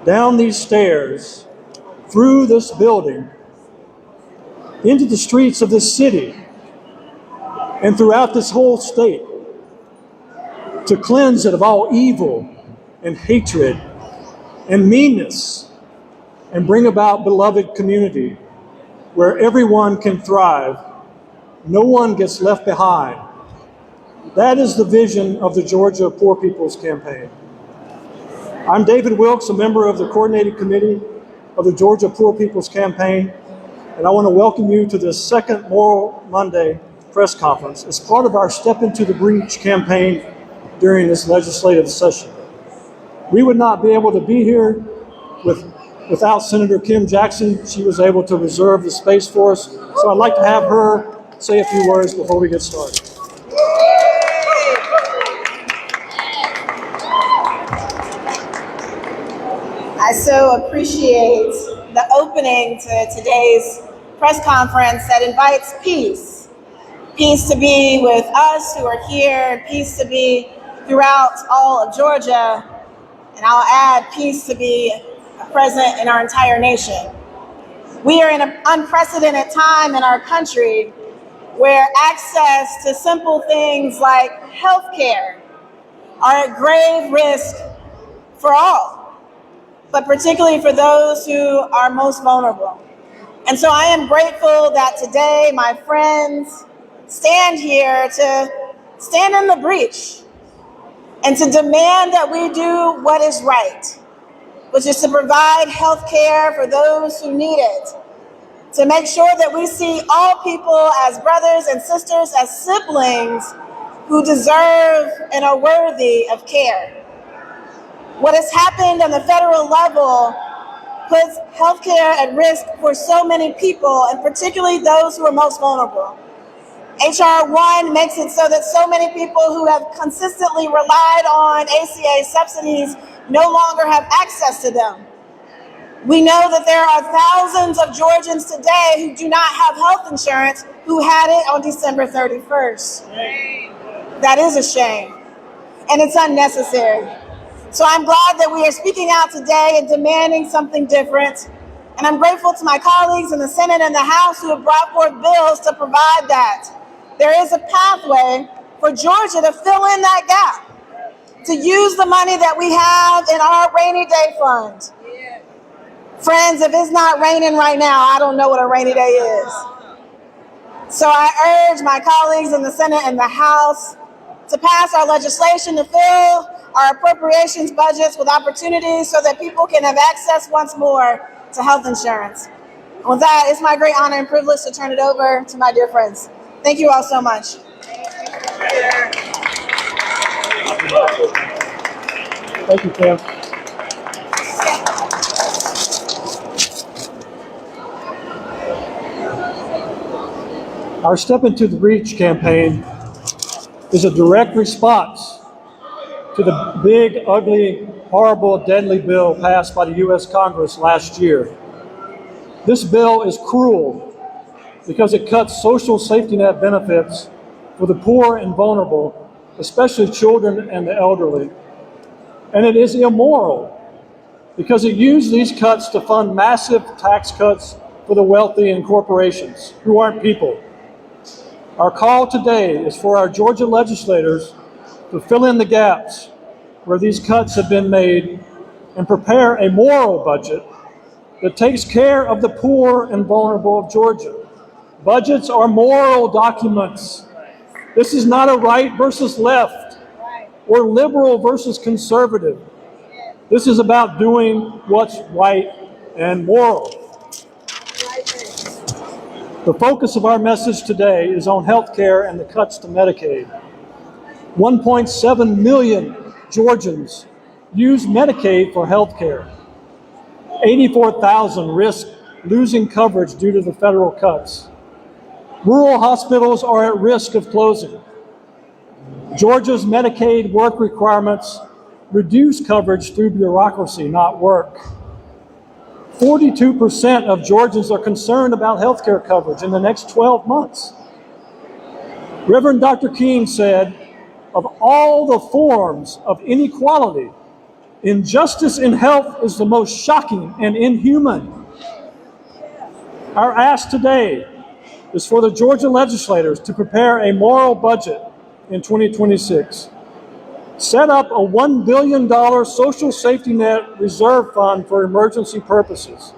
down these stairs, through this building, into the streets of this city, and throughout this whole state, to cleanse it of all evil and hatred and meanness, and bring about beloved community where everyone can thrive, no one gets left behind. That is the vision of the Georgia Poor People's Campaign. I'm David Wilkes, a member of the Coordinating Committee of the Georgia Poor People's Campaign, and I want to welcome you to this second Moral Monday press conference as part of our Step Into the Breach campaign during this legislative session. We would not be able to be here without Senator Kim Jackson. She was able to reserve the space for us, so I'd like to have her say a few words before we get started. I so appreciate the opening to today's press conference that invites peace. Peace to be with us who are here, peace to be throughout all of Georgia, and I'll add peace to be present in our entire nation. We are in an unprecedented time in our country where access to simple things like healthcare are at grave risk for all, but particularly for those who are most vulnerable. And so I am grateful that today my friends stand here to stand in the breach and to demand that we do what is right, which is to provide health care for those who need it, to make sure that we see all people as brothers and sisters, as siblings who deserve and are worthy of care. What has happened on the federal level puts healthcare at risk for so many people, and particularly those who are most vulnerable. H.R. 1 makes it so that so many people who have consistently relied on ACA subsidies no longer have access to them. We know that there are thousands of Georgians today who do not have health insurance who had it on December 31st. That is a shame, and it's unnecessary. So I'm glad that we are speaking out today and demanding something different. And I'm grateful to my colleagues in the Senate and the House who have brought forth bills to provide that. There is a pathway for Georgia to fill in that gap, to use the money that we have in our rainy day fund. Friends, if it's not raining right now, I don't know what a rainy day is. So I urge my colleagues in the Senate and the House to pass our legislation to fill our appropriations budgets with opportunities so that people can have access once more to health insurance. And with that, it's my great honor and privilege to turn it over to my dear friends. Thank you all so much. Thank you, Kim. Our Step Into the Breach campaign is a direct response to the big, ugly, horrible, deadly bill passed by the U.S. Congress last year. This bill is cruel because it cuts social safety net benefits for the poor and vulnerable, especially children and the elderly. And it is immoral because it used these cuts to fund massive tax cuts for the wealthy and corporations who aren't people. Our call today is for our Georgia legislators to fill in the gaps where these cuts have been made and prepare a moral budget that takes care of the poor and vulnerable of Georgia. Budgets are moral documents. This is not a right versus left or liberal versus conservative. This is about doing what's right and moral. The focus of our message today is on health care and the cuts to Medicaid. 1.7 million Georgians use Medicaid for health care. 84,000 risk losing coverage due to the federal cuts. Rural hospitals are at risk of closing. Georgia's Medicaid work requirements reduce coverage through bureaucracy, not work. 42% of Georgians are concerned about health care coverage in the next 12 months. Reverend Dr. King said, of all the forms of inequality, Injustice in health is the most shocking and inhuman. Our ask today is for the Georgia legislators to prepare a moral budget in 2026. Set up a $1 billion social safety net reserve fund for emergency purposes,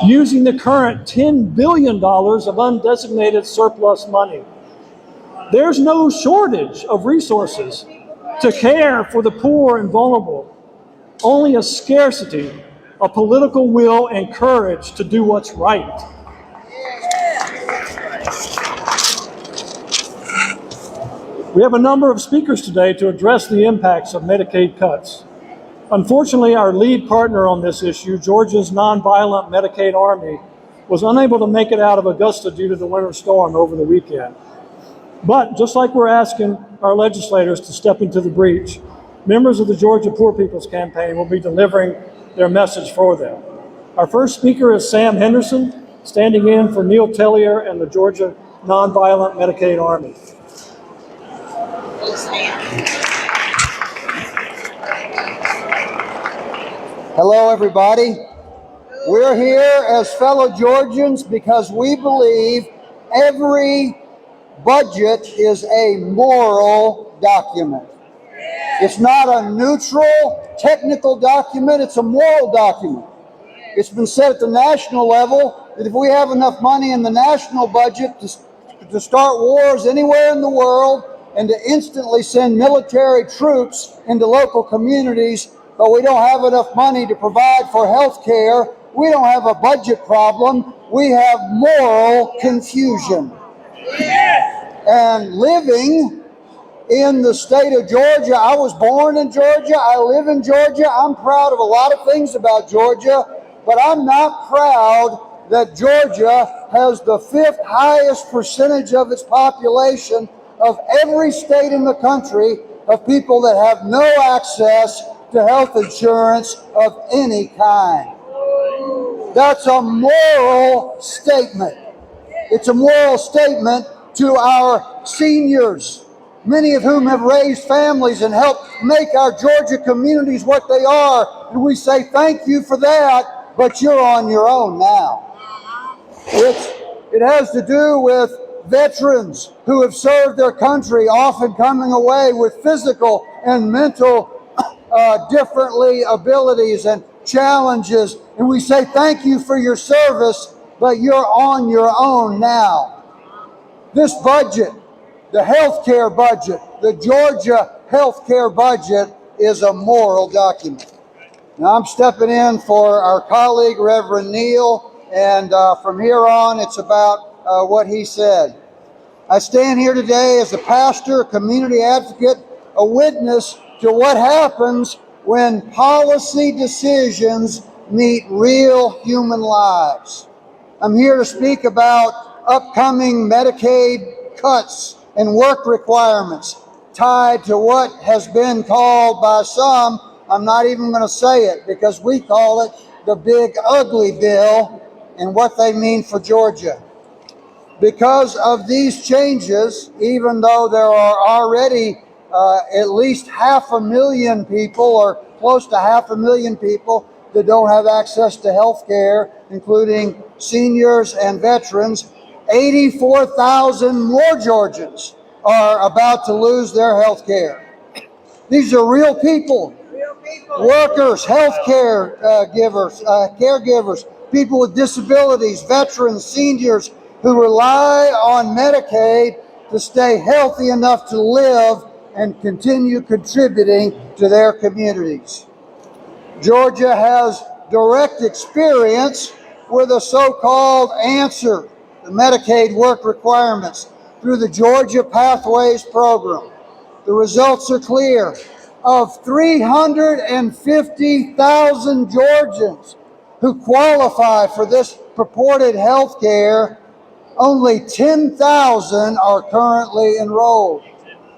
using the current $10 billion of undesignated surplus money. There's no shortage of resources to care for the poor and vulnerable, only a scarcity of political will and courage to do what's right. We have a number of speakers today to address the impacts of Medicaid cuts. Unfortunately, our lead partner on this issue, Georgia's nonviolent Medicaid Army, was unable to make it out of Augusta due to the winter storm over the weekend. But just like we're asking our legislators to step into the breach, members of the Georgia Poor People's Campaign will be delivering their message for them. Our first speaker is Sam Henderson, standing in for Neil Tellier and the Georgia Nonviolent Medicaid Army. Hello, everybody. We're here as fellow Georgians because we believe every budget is a moral document. It's not a neutral, technical document, it's a moral document. It's been said at the national level that if we have enough money in the national budget to start wars anywhere in the world and to instantly send military troops into local communities, but we don't have enough money to provide for health care, we don't have a budget problem, we have moral confusion. And living in the state of Georgia, I was born in Georgia, I live in Georgia, I'm proud of a lot of things about Georgia, but I'm not proud that Georgia has the 5th highest percentage of its population of every state in the country of people that have no access to health insurance of any kind. That's a moral statement. It's a moral statement to our seniors, many of whom have raised families and helped make our Georgia communities what they are. And we say thank you for that, but you're on your own now. It has to do with veterans who have served their country, often coming away with physical and mental differently abilities and challenges, and we say thank you for your service, but you're on your own now. This budget, the healthcare budget, the Georgia healthcare budget, is a moral document. Now I'm stepping in for our colleague, Reverend Neil, and from here on it's about what he said. I stand here today as a pastor, a community advocate, a witness to what happens when policy decisions meet real human lives. I'm here to speak about upcoming Medicaid cuts and work requirements tied to what has been called by some, I'm not even going to say it because we call it the big ugly bill, and what they mean for Georgia. Because of these changes, even though there are already at least 500,000 people or close to 500,000 people that don't have access to health care, including seniors and veterans, 84,000 more Georgians are about to lose their health care. These are real people, workers, health care givers, caregivers, people with disabilities, veterans, seniors who rely on Medicaid to stay healthy enough to live and continue contributing to their communities. Georgia has direct experience with a so-called answer to Medicaid work requirements through the Georgia Pathways program. The results are clear. Of 350,000 Georgians who qualify for this purported health care, only 10,000 are currently enrolled.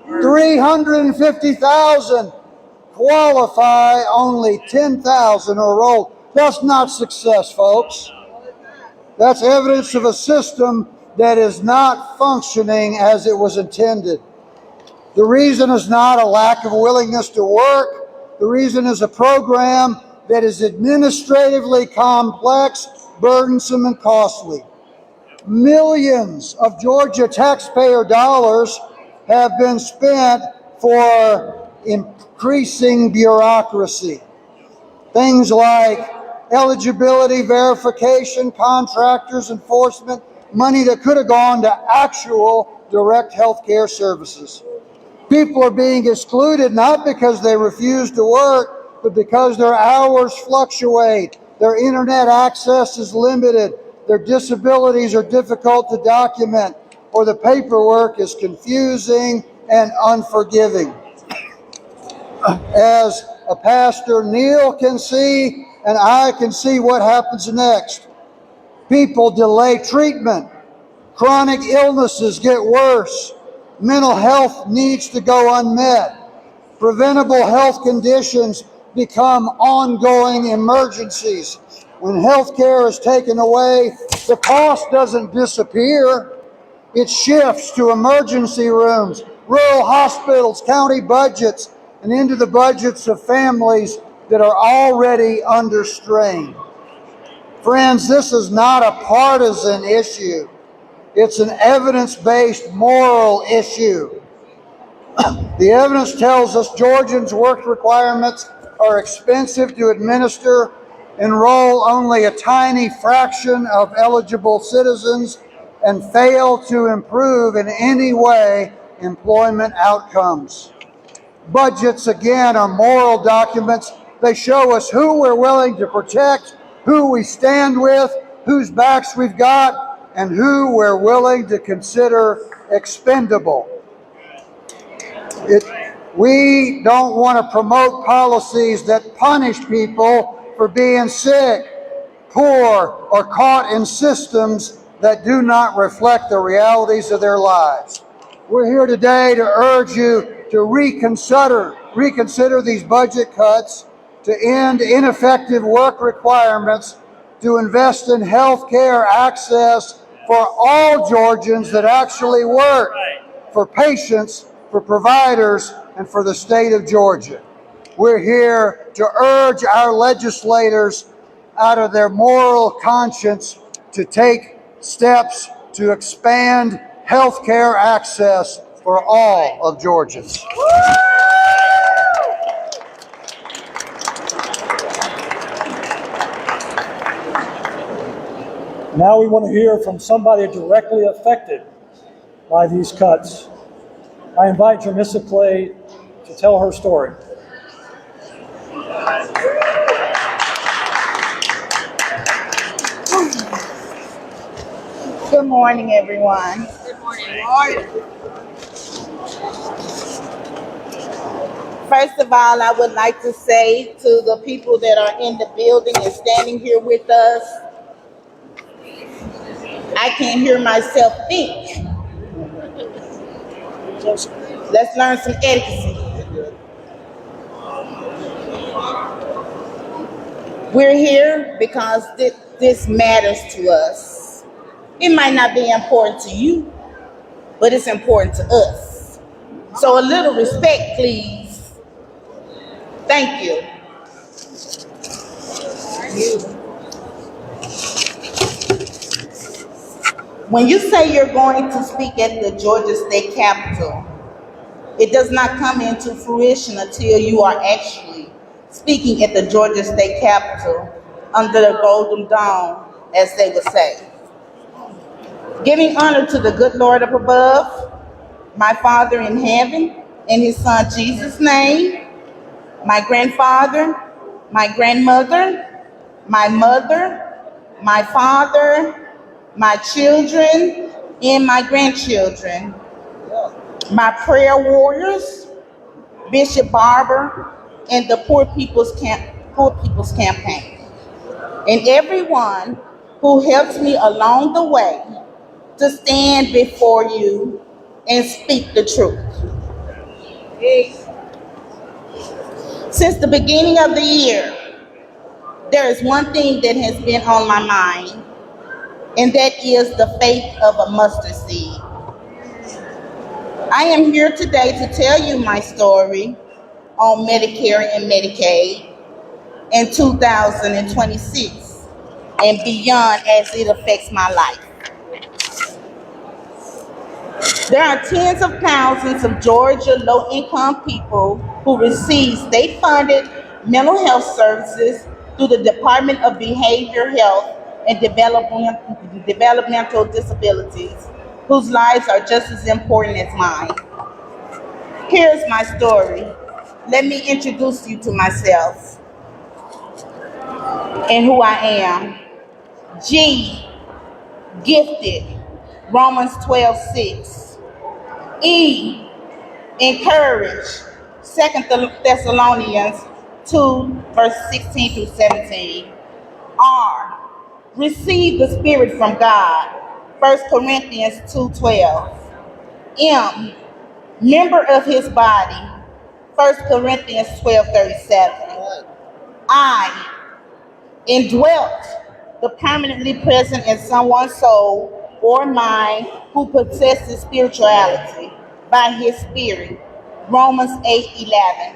350,000 qualify, only 10,000 are enrolled. That's not success, folks. That's evidence of a system that is not functioning as it was intended. The reason is not a lack of willingness to work. The reason is a program that is administratively complex, burdensome, and costly. Millions of Georgia taxpayer dollars have been spent for increasing bureaucracy. Things like eligibility verification, contractors enforcement, money that could have gone to actual direct health care services. People are being excluded not because they refuse to work, but because their hours fluctuate, their internet access is limited, their disabilities are difficult to document, or the paperwork is confusing and unforgiving. As a pastor, Neil can see, and I can see what happens next. People delay treatment. Chronic illnesses get worse. Mental health needs to go unmet. Preventable health conditions become ongoing emergencies. When health care is taken away, the cost doesn't disappear. It shifts to emergency rooms, rural hospitals, county budgets, and into the budgets of families that are already under strain. Friends, this is not a partisan issue. It's an evidence-based moral issue. The evidence tells us Georgians' work requirements are expensive to administer, enroll only a tiny fraction of eligible citizens, and fail to improve in any way employment outcomes. Budgets, again, are moral documents. They show us who we're willing to protect, who we stand with, whose backs we've got, and who we're willing to consider expendable. We don't want to promote policies that punish people for being sick, poor, or caught in systems that do not reflect the realities of their lives. We're here today to urge you to reconsider these budget cuts, to end ineffective work requirements, to invest in health care access for all Georgians that actually work, for patients, for providers, and for the state of Georgia. We're here to urge our legislators out of their moral conscience to take steps to expand health care access for all of Georgians. Now we want to hear from somebody directly affected by these cuts. I invite Jamissa Clay to tell her story. Good morning, everyone. Good morning. First of all, I would like to say to the people that are in the building and standing here with us, I can't hear myself think. Let's learn some advocacy. We're here because this matters to us. It might not be important to you, but it's important to us. So a little respect, please. Thank you. When you say you're going to speak at the Georgia State Capitol, it does not come into fruition until you are actually speaking at the Georgia State Capitol under the Golden Dome, as they would say. Giving honor to the good Lord up above, my Father in heaven, in his Son Jesus' name, my grandfather, my grandmother, my mother, my father, my children, and my grandchildren, my prayer warriors, Bishop Barber, and the Poor People's Campaign, and everyone who helps me along the way to stand before you and speak the truth. Since the beginning of the year, there is one thing that has been on my mind, and that is the faith of a mustard seed. I am here today to tell you my story on Medicare and Medicaid in 2026 and beyond as it affects my life. There are tens of thousands of Georgia low-income people who receive state-funded mental health services through the Department of Behavioral Health and Developmental Disabilities, whose lives are just as important as mine. Here's my story. Let me introduce you to myself and who I am. G, gifted, Romans 12:6. E, encouraged, 2 Thessalonians 2, verse 16 through 17. R, receive the Spirit from God, 1 Corinthians 2:12. M, member of his body, 1 Corinthians 12:37. I, indwelt, the permanently present in someone's soul or mind who possesses spirituality by his Spirit, Romans 8:11.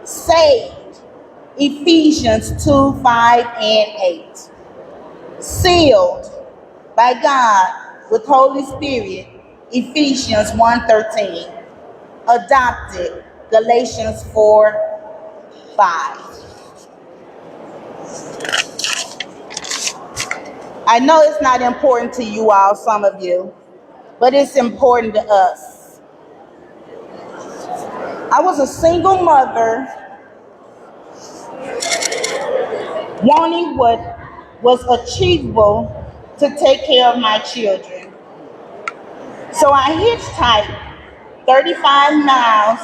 Saved, Ephesians 2:5-8. Sealed by God with Holy Spirit, Ephesians 1:13. Adopted, Galatians 4:5. I know it's not important to you all, some of you, but it's important to us. I was a single mother wanting what was achievable to take care of my children. So I hitchhiked 35 miles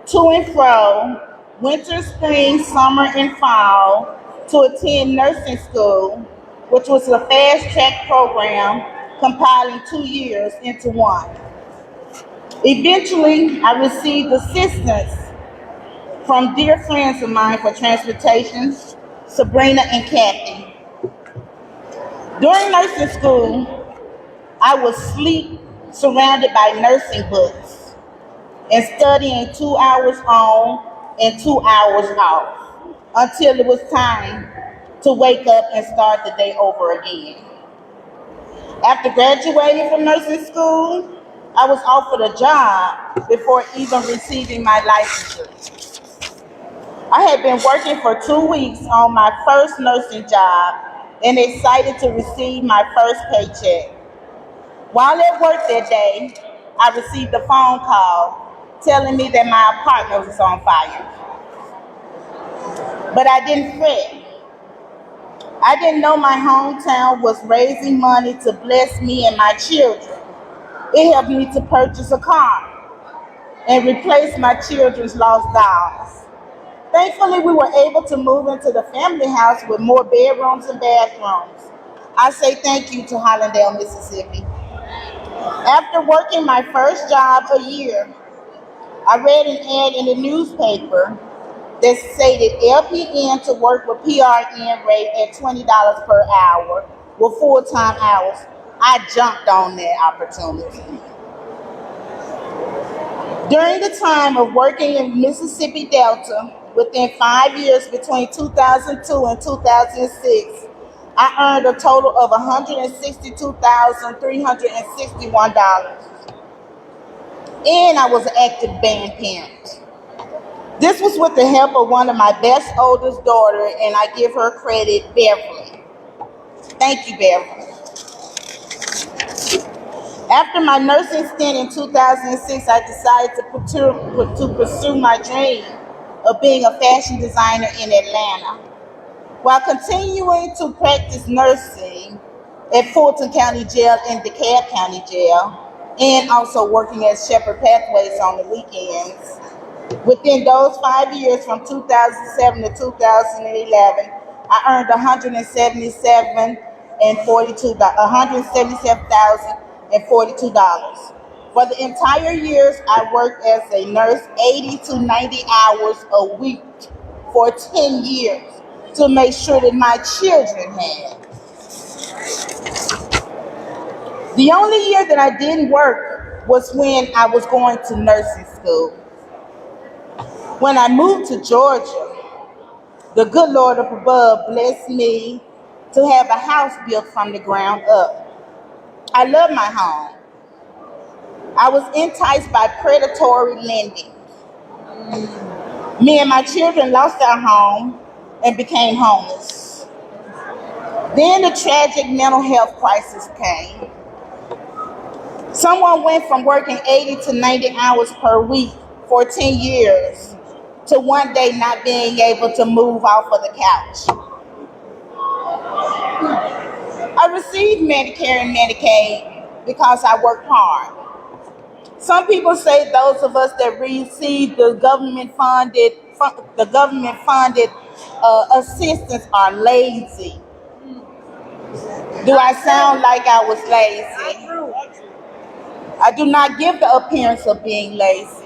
to and fro, winter, spring, summer, and fall, to attend nursing school, which was a fast-track program compiling 2 years into one. Eventually, I received assistance from dear friends of mine for transportation, Sabrina and Kathy. During nursing school, I would sleep surrounded by nursing books and studying 2 hours on and 2 hours off until it was time to wake up and start the day over again. After graduating from nursing school, I was offered a job before even receiving my licensure. I had been working for 2 weeks on my first nursing job and excited to receive my first paycheck. While at work that day, I received a phone call telling me that my apartment was on fire. But I didn't fret. I didn't know my hometown was raising money to bless me and my children. It helped me to purchase a car and replace my children's lost dolls. Thankfully, we were able to move into the family house with more bedrooms and bathrooms. I say thank you to Hollandale, Mississippi. After working my first job a year, I read an ad in the newspaper that stated LPN to work with PRN rate at $20 per hour with full-time hours. I jumped on that opportunity. During the time of working in Mississippi Delta, within 5 years between 2002 and 2006, I earned a total of $162,361. And I was an active band parent. This was with the help of one of my best oldest daughter, and I give her credit, Beverly. Thank you, Beverly. After my nursing stint in 2006, I decided to pursue my dream of being a fashion designer in Atlanta. While continuing to practice nursing at Fulton County Jail and Dekalb County Jail, and also working at Shepherd Pathways on the weekends. Within those 5 years, from 2007 to 2011, I earned $177,042. For the entire years, I worked as a nurse 80 to 90 hours a week for 10 years to make sure that my children had. The only year that I didn't work was when I was going to nursing school. When I moved to Georgia, the good Lord up above blessed me to have a house built from the ground up. I love my home. I was enticed by predatory lending. Me and my children lost our home and became homeless. Then the tragic mental health crisis came. Someone went from working 80 to 90 hours per week for 10 years to one day not being able to move off of the couch. I received Medicare and Medicaid because I worked hard. Some people say those of us that receive the government-funded assistance are lazy. Do I sound like I was lazy? I do not give the appearance of being lazy.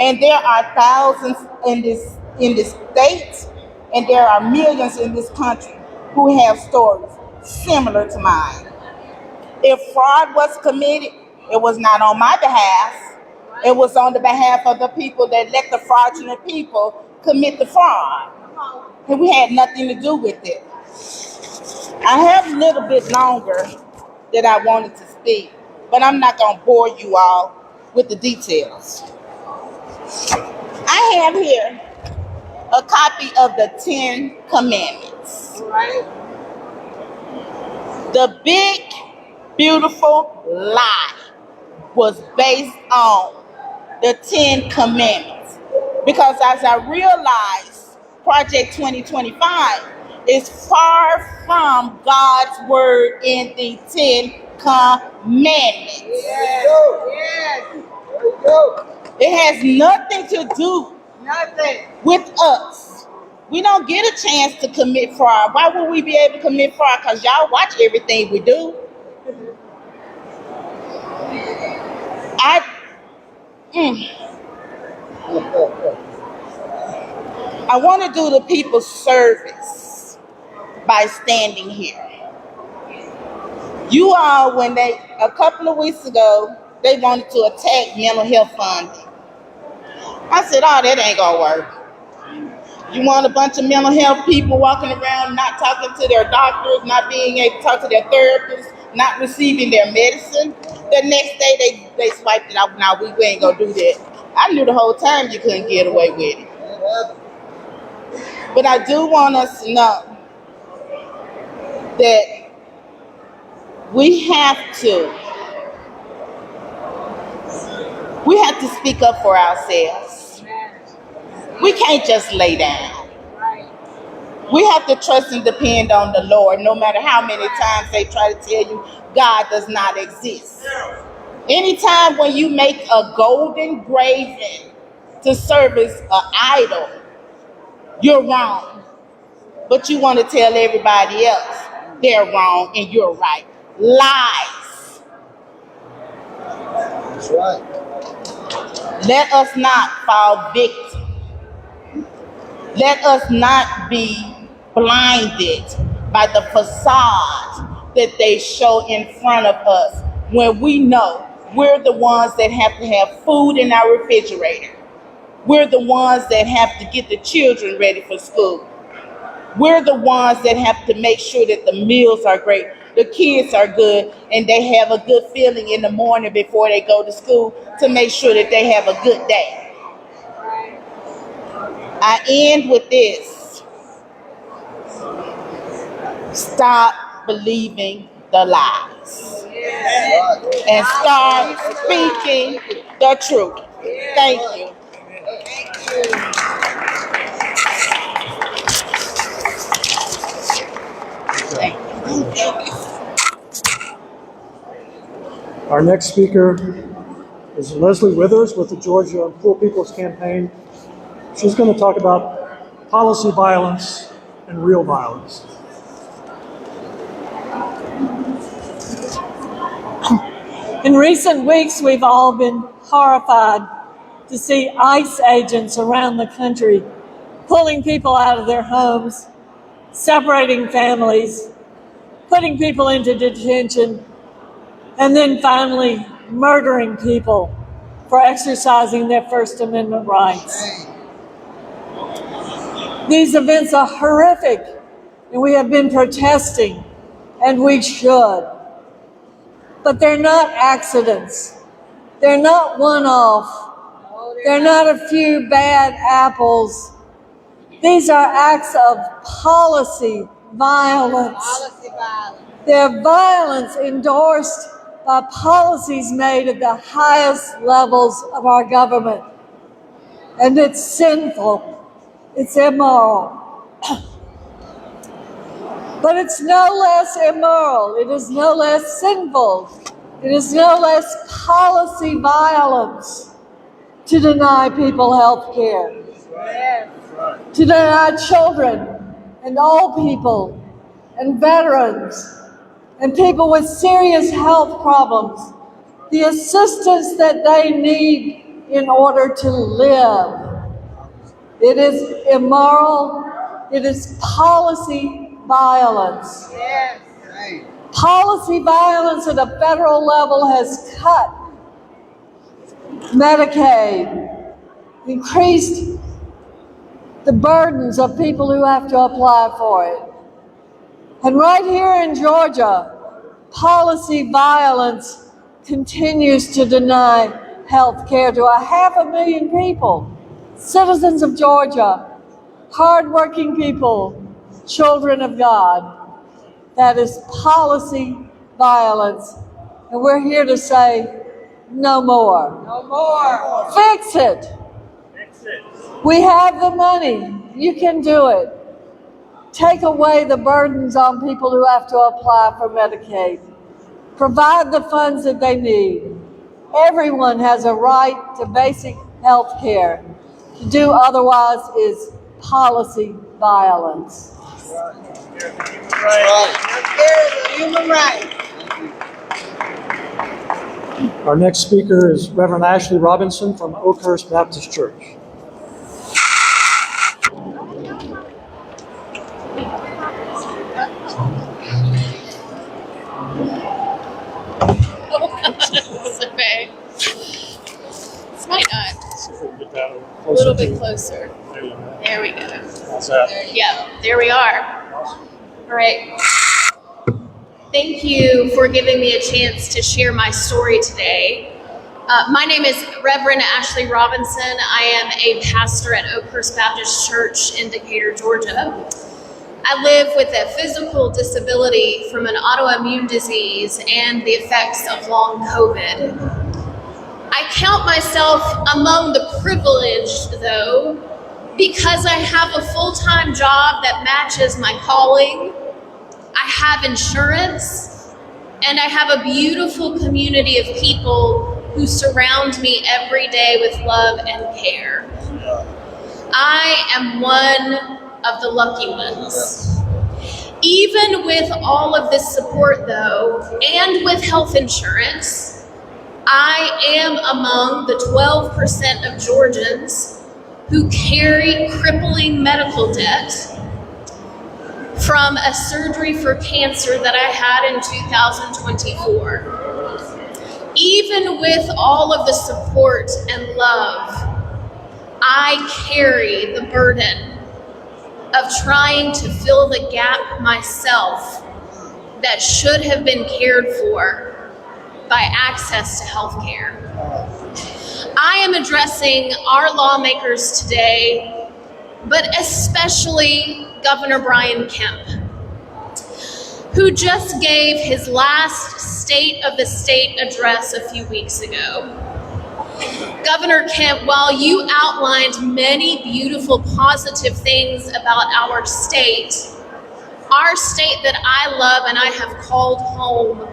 And there are thousands in this state, and there are millions in this country who have stories similar to mine. If fraud was committed, it was not on my behalf. It was on the behalf of the people that let the fraudulent people commit the fraud. And we had nothing to do with it. I have a little bit longer that I wanted to speak, but I'm not going to bore you all with the details. I have here a copy of the 10 Commandments. The big, beautiful lie was based on the 10 Commandments. Because as I realized, Project 2025 is far from God's word in the 10 Commandments. It has nothing to do with us. We don't get a chance to commit fraud. Why would we be able to commit fraud? Because y'all watch everything we do. I want to do the people service by standing here. You all, a couple of weeks ago, they wanted to attack mental health funding. I said, oh, that ain't gonna work. You want a bunch of mental health people walking around not talking to their doctors, not being able to talk to their therapists, not receiving their medicine. The next day they swiped it out. Now we ain't gonna do that. I knew the whole time you couldn't get away with it. But I do want us to know that we have to speak up for ourselves. We can't just lay down. We have to trust and depend on the Lord, no matter how many times they try to tell you God does not exist. Anytime when you make a golden graven to service an idol, you're wrong. But you want to tell everybody else they're wrong and you're right. Lies. That's right. Let us not fall victim. Let us not be blinded by the facade that they show in front of us when we know we're the ones that have to have food in our refrigerator. We're the ones that have to get the children ready for school. We're the ones that have to make sure that the meals are great, the kids are good, and they have a good feeling in the morning before they go to school to make sure that they have a good day. I end with this. Stop believing the lies and start speaking the truth. Thank you. Our next speaker is Leslie Withers with the Georgia Poor People's Campaign. She's going to talk about policy violence and real violence. In recent weeks, we've all been horrified to see ICE agents around the country pulling people out of their homes, separating families, putting people into detention, and then finally murdering people for exercising their First Amendment rights. These events are horrific, and we have been protesting, and we should. But they're not accidents. They're not one-off. They're not a few bad apples. These are acts of policy violence. They're violence endorsed by policies made at the highest levels of our government. And it's sinful. It's immoral. But it's no less immoral. It is no less sinful. It is no less policy violence to deny people health care, to deny children and old people and veterans and people with serious health problems the assistance that they need in order to live. It is immoral. It is policy violence. Yes. Right. Policy violence at a federal level has cut Medicaid, increased the burdens of people who have to apply for it. And right here in Georgia, policy violence continues to deny health care to 500,000 people, citizens of Georgia, hardworking people, children of God. That is policy violence. And we're here to say, no more. No more. Fix it. We have the money. You can do it. Take away the burdens on people who have to apply for Medicaid. Provide the funds that they need. Everyone has a right to basic health care. To do otherwise is policy violence. Human rights. Our next speaker is Reverend Ashley Robinson from Oakhurst Baptist Church. Okay. This might not. A little bit closer. There we go. Yeah, there we are. All right. Thank you for giving me a chance to share my story today. My name is Reverend Ashley Robinson. I am a pastor at Oakhurst Baptist Church in Decatur, Georgia. I live with a physical disability from an autoimmune disease and the effects of long COVID. I count myself among the privileged, though, because I have a full-time job that matches my calling. I have insurance, and I have a beautiful community of people who surround me every day with love and care. I am one of the lucky ones. Even with all of this support, though, and with health insurance, I am among the 12% of Georgians who carry crippling medical debt from a surgery for cancer that I had in 2024. Even with all of the support and love, I carry the burden of trying to fill the gap myself that should have been cared for by access to health care. I am addressing our lawmakers today, but especially Governor Brian Kemp, who just gave his last State of the State address a few weeks ago. Governor Kemp, while you outlined many beautiful, positive things about our state that I love and I have called home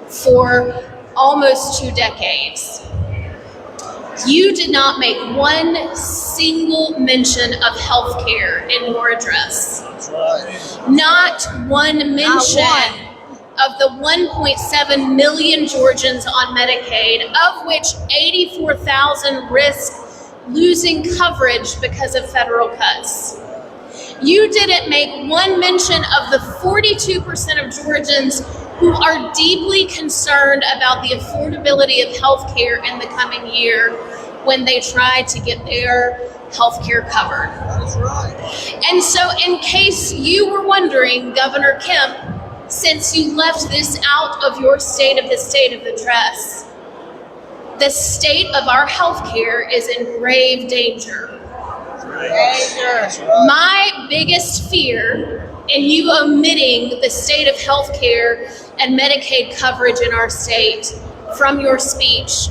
for almost 2 decades, you did not make one single mention of health care in your address. Not one mention of the 1.7 million Georgians on Medicaid, of which 84,000 risk losing coverage because of federal cuts. You didn't make one mention of the 42% of Georgians who are deeply concerned about the affordability of health care in the coming year when they try to get their healthcare covered. That's right. And so, in case you were wondering, Governor Kemp, since you left this out of your State of the Address, the state of our healthcare is in grave danger. My biggest fear in you omitting the state of healthcare and Medicaid coverage in our state from your speech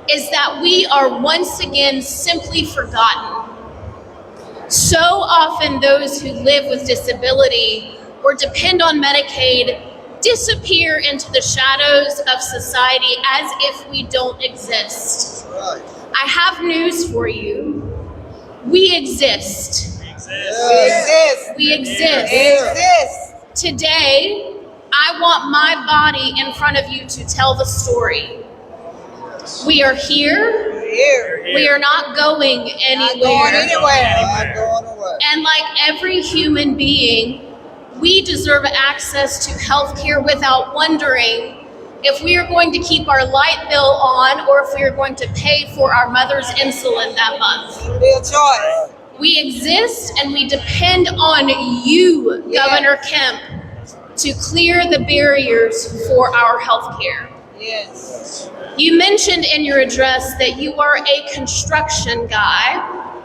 is that we are once again simply forgotten. So often those who live with disability or depend on Medicaid disappear into the shadows of society as if we don't exist. Right. I have news for you. We exist. We exist. Today, I want my body in front of you to tell the story. We are here. We are not going anywhere. Not going away. And like every human being, we deserve access to health care without wondering if we are going to keep our light bill on or if we are going to pay for our mother's insulin that month. Real choice. We exist and we depend on you, Governor Kemp, to clear the barriers for our health care. Yes. You mentioned in your address that you are a construction guy.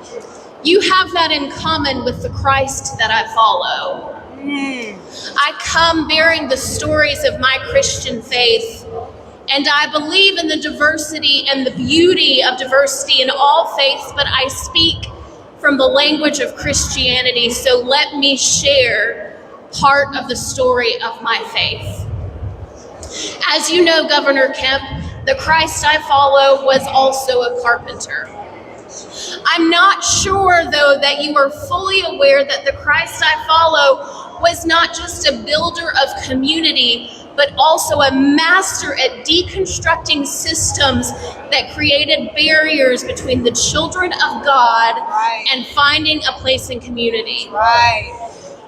You have that in common with the Christ that I follow. I come bearing the stories of my Christian faith, and I believe in the diversity and the beauty of diversity in all faiths, but I speak from the language of Christianity, so let me share part of the story of my faith. As you know, Governor Kemp, the Christ I follow was also a carpenter. I'm not sure, though, that you are fully aware that the Christ I follow was not just a builder of community, but also a master at deconstructing systems that created barriers between the children of God and finding a place in community. Right.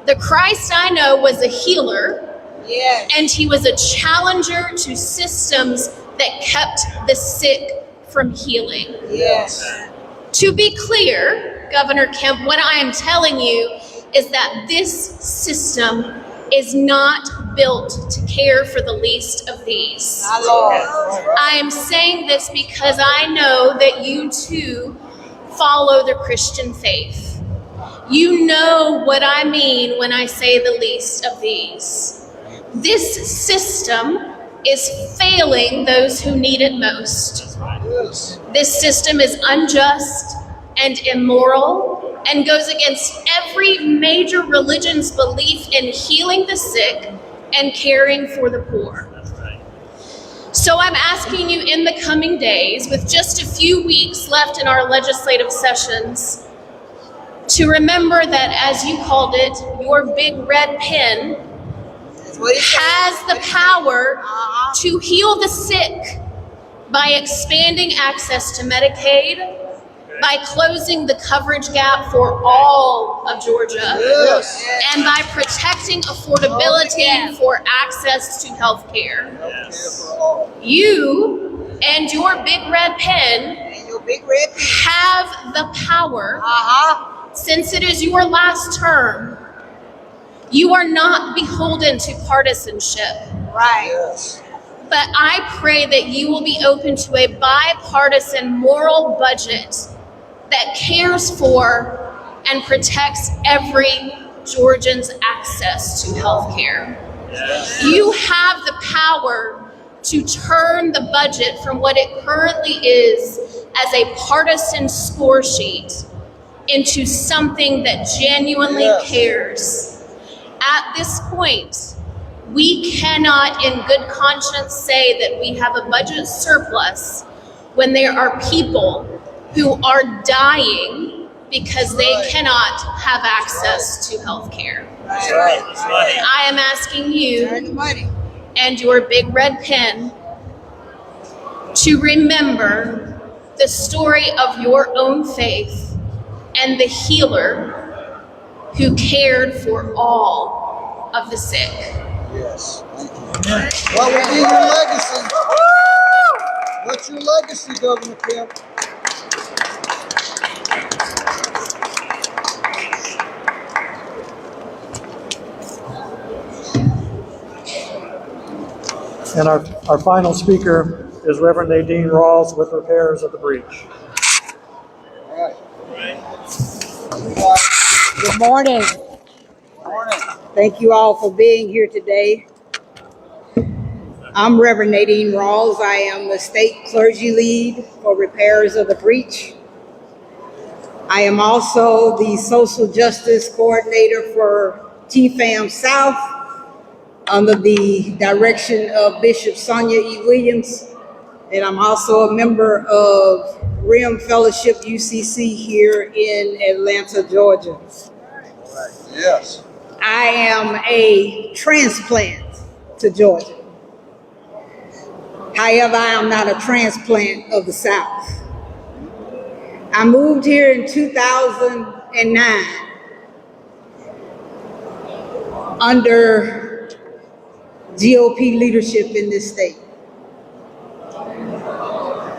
The Christ I know was a healer, Yes. and he was a challenger to systems that kept the sick from healing. Yes. To be clear, Governor Kemp, what I am telling you is that this system is not built to care for the least of these. My Lord. I am saying this because I know that you too follow the Christian faith. You know what I mean when I say the least of these. This system is failing those who need it most. Yes. This system is unjust and immoral and goes against every major religion's belief in healing the sick and caring for the poor. So I'm asking you in the coming days, with just a few weeks left in our legislative sessions, to remember that, as you called it, your big red pen That's what he said. has the power to heal the sick by expanding access to Medicaid, by closing the coverage gap for all of Georgia, Yes. and by protecting affordability for access to health care. Healthcare for all. You and your big red pen And your big red pen. have the power, since it is your last term. You are not beholden to partisanship. Right. Yes. But I pray that you will be open to a bipartisan moral budget that cares for and protects every Georgian's access to health care. You have the power to turn the budget from what it currently is as a partisan score sheet into something that genuinely cares. At this point, we cannot in good conscience say that we have a budget surplus when there are people who are dying because they cannot have access to health care. That's right. I am asking you Turn the money. and your big red pen to remember the story of your own faith and the healer who cared for all of the sick. Yes. Thank you. What will be your legacy? What's your legacy, Governor Kemp? And our final speaker is Reverend Nadine Rawls with Repairers of the Breach. Good morning. Thank you all for being here today. I'm Reverend Nadine Rawls. I am the state clergy lead for Repairers of the Breach. I am also the social justice coordinator for TFAM South under the direction of Bishop Sonia E. Williams. And I'm also a member of RIM Fellowship UCC here in Atlanta, Georgia. Yes. I am a transplant to Georgia. However, I am not a transplant of the South. I moved here in 2009 under GOP leadership in this state.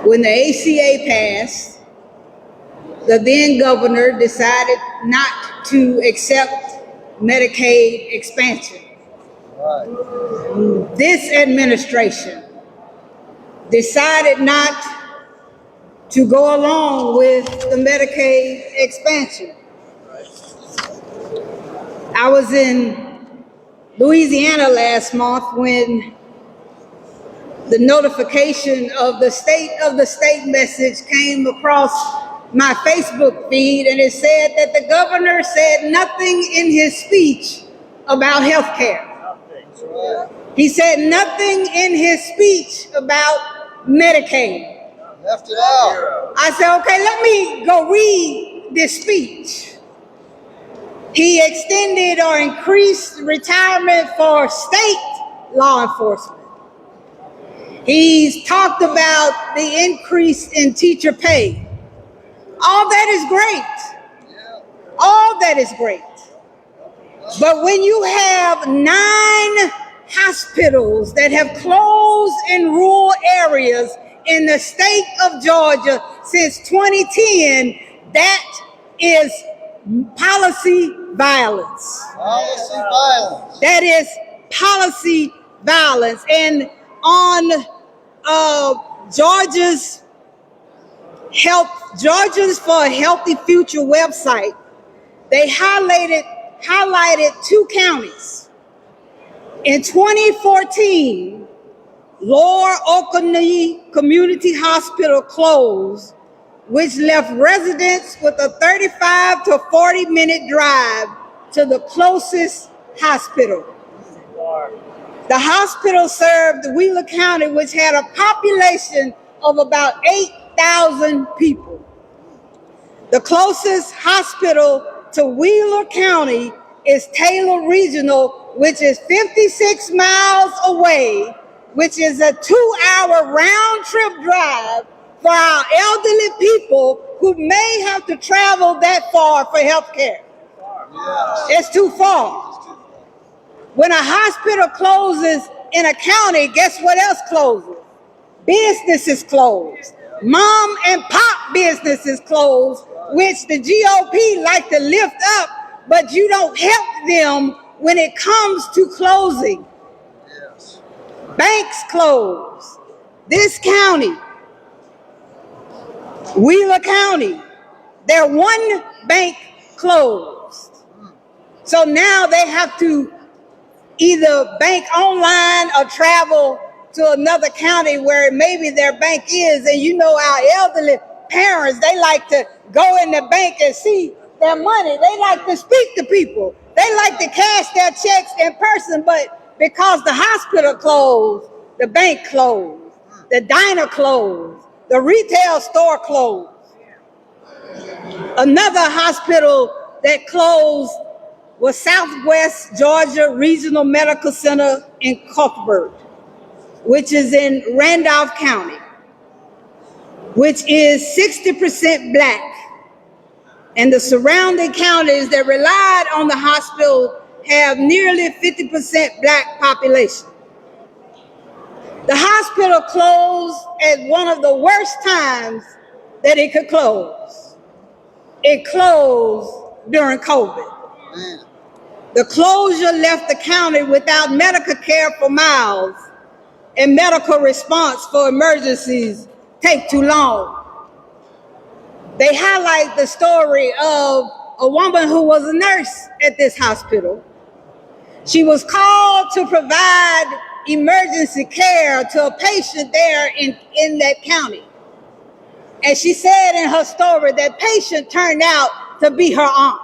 When the ACA passed, the then governor decided not to accept Medicaid expansion. Right. This administration decided not to go along with the Medicaid expansion. I was in Louisiana last month when the notification of the state message came across my Facebook feed, and it said that the governor said nothing in his speech about health care. He said nothing in his speech about Medicaid. Left it out. I said, okay, let me go read this speech. He extended or increased retirement for state law enforcement. He's talked about the increase in teacher pay. All that is great. All that is great. But when you have 9 hospitals that have closed in rural areas in the state of Georgia since 2010, that is policy violence. Policy violence. That is policy violence. And on Georgians for a Healthy Future website, they highlighted 2 counties. In 2014, Lower Oconee Community Hospital closed, which left residents with a 35 to 40-minute drive to the closest hospital. The hospital served Wheeler County, which had a population of about 8,000 people. The closest hospital to Wheeler County is Taylor Regional, which is 56 miles away, which is a 2-hour round-trip drive for our elderly people who may have to travel that far for health care. Yes. It's too far. When a hospital closes in a county, guess what else closes? Businesses close. Mom and pop businesses close, which the GOP like to lift up, but you don't help them when it comes to closing. Yes. Banks close. This county, Wheeler County, their one bank closed. So now they have to either bank online or travel to another county where maybe their bank is. And you know, our elderly parents, they like to go in the bank and see their money. They like to speak to people. They like to cash their checks in person, but because the hospital closed, the bank closed, the diner closed, the retail store closed. Another hospital that closed was Southwest Georgia Regional Medical Center in Cuthbert, which is in Randolph County, which is 60% Black. And the surrounding counties that relied on the hospital have nearly 50% Black population. The hospital closed at one of the worst times that it could close. It closed during COVID. Man. The closure left the county without medical care for miles and medical response for emergencies take too long. They highlight the story of a woman who was a nurse at this hospital. She was called to provide emergency care to a patient there in that county. And she said in her story that patient turned out to be her aunt.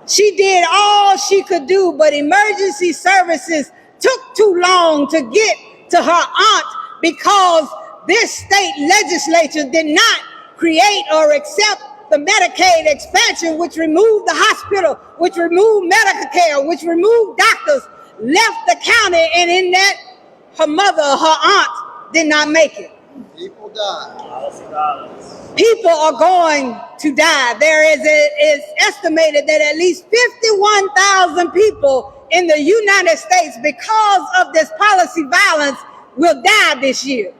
She did all she could do, but emergency services took too long to get to her aunt because this state legislature did not create or accept the Medicaid expansion, which removed the hospital, which removed medical care, which removed doctors, left the county, and in that, her mother, her aunt, did not make it. People die. People are going to die. It's estimated that at least 51,000 people in the United States, because of this policy violence, will die this year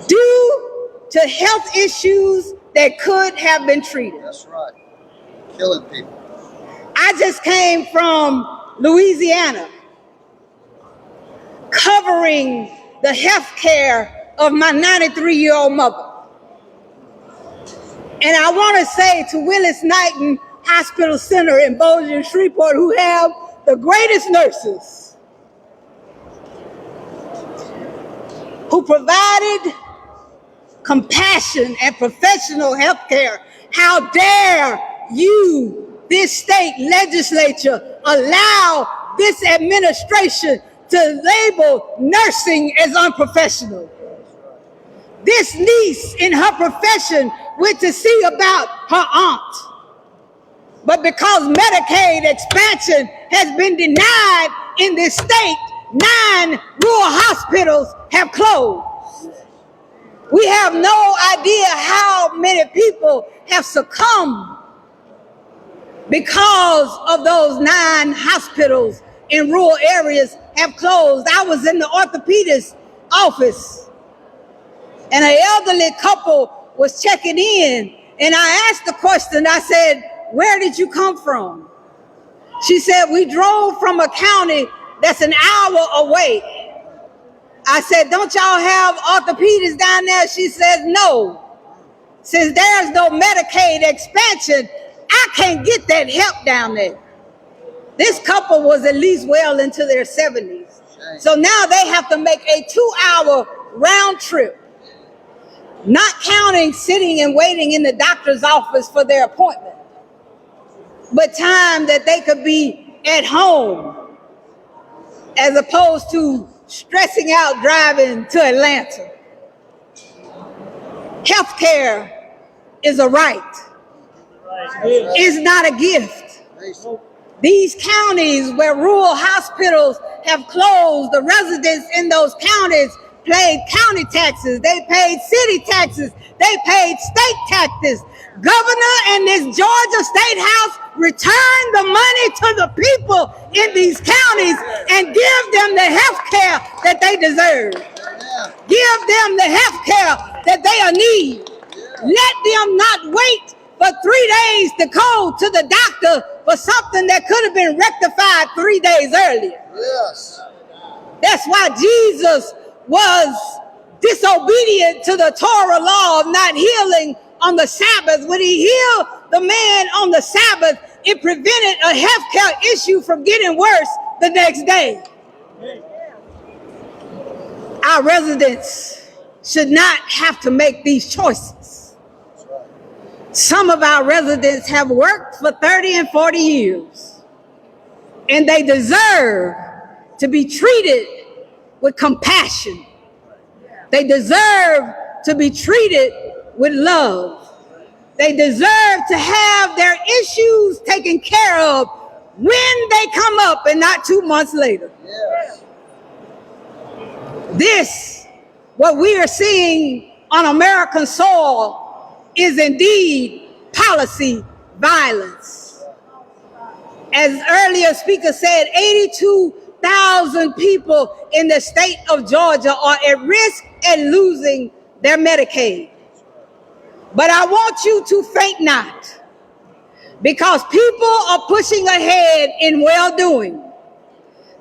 due to health issues that could have been treated. That's right. Killing people. I just came from Louisiana, covering the health care of my 93-year-old mother. And I want to say to Willis-Knighton Hospital Center in Bossier and Shreveport, who have the greatest nurses, who provided compassion and professional health care, how dare you, this state legislature, allow this administration to label nursing as unprofessional? This niece in her profession went to see about her aunt. But because Medicaid expansion has been denied in this state, 9 rural hospitals have closed. We have no idea how many people have succumbed because of those 9 hospitals in rural areas have closed. I was in the orthopedist office, and an elderly couple was checking in, and I asked the question, I said, "Where did you come from?" She said, "We drove from a county that's an hour away." I said, "Don't y'all have orthopedists down there?" She says, "No. Since there's no Medicaid expansion, I can't get that help down there." This couple was at least well into their 70s. So now they have to make a 2-hour round trip, not counting sitting and waiting in the doctor's office for their appointment, but time that they could be at home as opposed to stressing out driving to Atlanta. Healthcare is a right. It's not a gift. These counties where rural hospitals have closed, the residents in those counties paid county taxes, they paid city taxes, they paid state taxes. Governor and this Georgia State House return the money to the people in these counties and give them the health care that they deserve. Give them the health care that they need. Let them not wait for 3 days to go to the doctor for something that could have been rectified 3 days earlier. Yes. That's why Jesus was disobedient to the Torah law of not healing on the Sabbath. When he healed the man on the Sabbath, it prevented a healthcare issue from getting worse the next day. Our residents should not have to make these choices. Some of our residents have worked for 30 and 40 years, and they deserve to be treated with compassion. They deserve to be treated with love. They deserve to have their issues taken care of when they come up and not 2 months later. Yes. This, what we are seeing on American soil, is indeed policy violence. As earlier speaker said, 82,000 people in the state of Georgia are at risk at losing their Medicaid. But I want you to faint not, because people are pushing ahead in well-doing.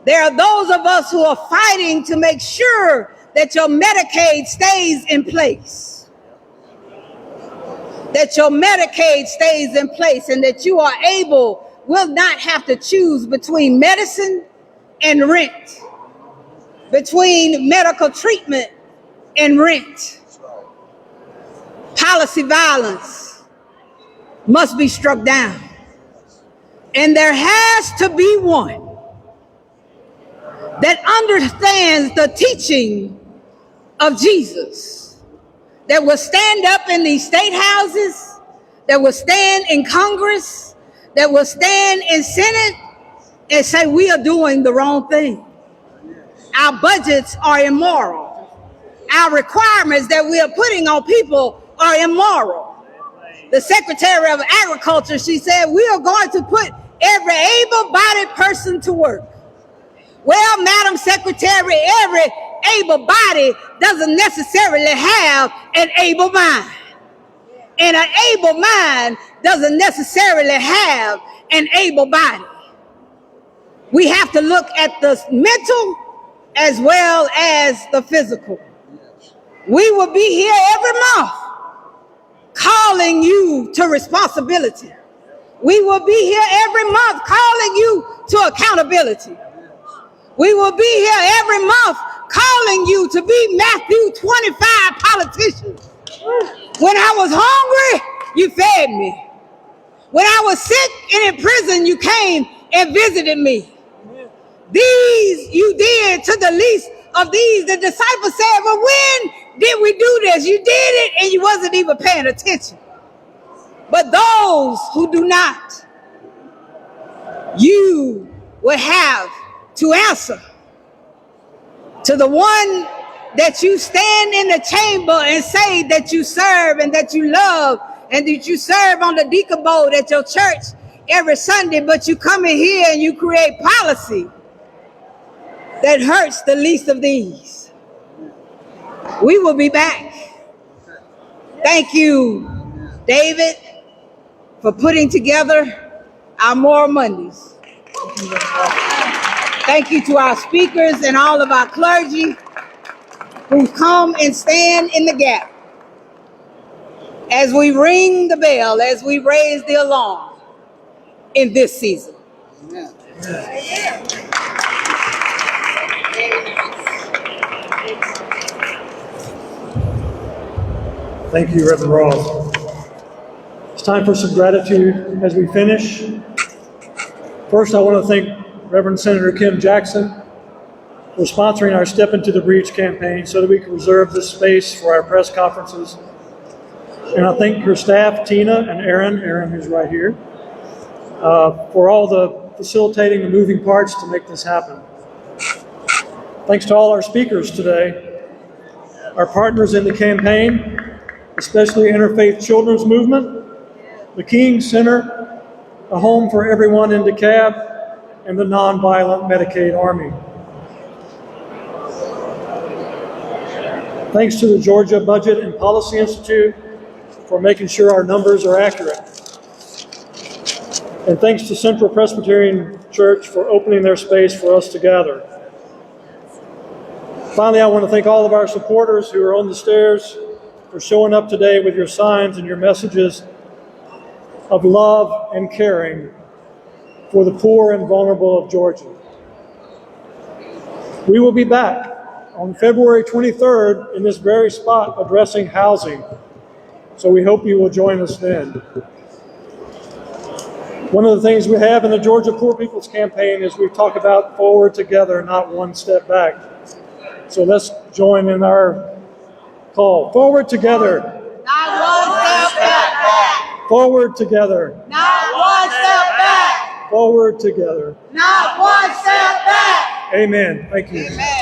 There are those of us who are fighting to make sure that your Medicaid stays in place. That your Medicaid stays in place and that you are able, will not have to choose between medicine and rent, between medical treatment and rent. Policy violence must be struck down. And there has to be one that understands the teaching of Jesus, that will stand up in these state houses, that will stand in Congress, that will stand in Senate and say, we are doing the wrong thing. Our budgets are immoral. Our requirements that we are putting on people are immoral. The Secretary of Agriculture, she said, we are going to put every able-bodied person to work. Well, Madam Secretary, every able body doesn't necessarily have an able mind. And an able mind doesn't necessarily have an able body. We have to look at the mental as well as the physical. We will be here every month calling you to responsibility. We will be here every month calling you to accountability. We will be here every month calling you to be Matthew 25 politicians. When I was hungry, you fed me. When I was sick and in prison, you came and visited me. These you did to the least of these. The disciples said, but when did we do this? You did it and you wasn't even paying attention. But those who do not, you will have to answer to the one that you stand in the chamber and say that you serve and that you love and that you serve on the Dekalb at your church every Sunday, but you come in here and you create policy that hurts the least of these. We will be back. Thank you, David, for putting together our Moral Mondays. Thank you to our speakers and all of our clergy who come and stand in the gap as we ring the bell, as we raise the alarm in this season. Amen. Thank you, Reverend Ross. It's time for some gratitude as we finish. First, I want to thank Reverend Senator Kim Jackson for sponsoring our Step Into the Breach campaign so that we can reserve this space for our press conferences. And I thank her staff, Tina and Aaron, who's right here, for all the facilitating the moving parts to make this happen. Thanks to all our speakers today, our partners in the campaign, especially Interfaith Children's Movement, the King Center, a home for everyone in Dekalb, and the Nonviolent Medicaid Army. Thanks to the Georgia Budget and Policy Institute for making sure our numbers are accurate. And thanks to Central Presbyterian Church for opening their space for us to gather. Finally, I want to thank all of our supporters who are on the stairs for showing up today with your signs and your messages of love and caring for the poor and vulnerable of Georgia. We will be back on February 23rd in this very spot addressing housing. So we hope you will join us then. One of the things we have in the Georgia Poor People's Campaign is we talk about forward together, not one step back. So let's join in our call. Forward together. Not one step back. Forward together. Not one step back. Forward together. Not one step back. Amen. Thank you. Amen.